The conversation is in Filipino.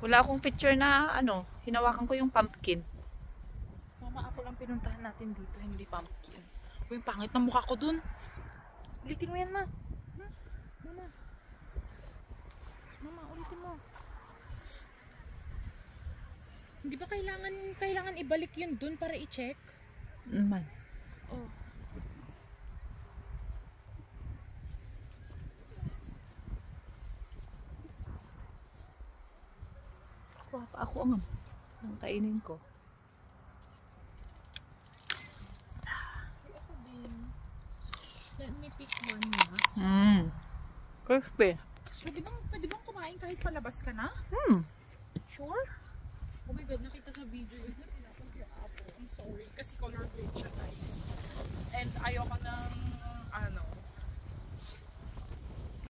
Wala akong picture na ano, hinawakan ko yung pumpkin. Mama, apple ang pinuntahan natin dito, hindi pumpkin. Uy, yung pangit ng mukha ko dun. Ulitin mo yan, ma. Mama. Mama, ulitin mo. Hindi ba kailangan ibalik yun dun para i-check? Man. Oh. Kuha pa ako ang kainin ko. Ako din. Let me pick one na. Crispy. Pwede bang kumain kahit palabas ka na? Sure? Oh my god, nakita sa video yun na tinapon ko yung apple. I'm sorry, kasi color green siya, guys. And ayoko ng, ano,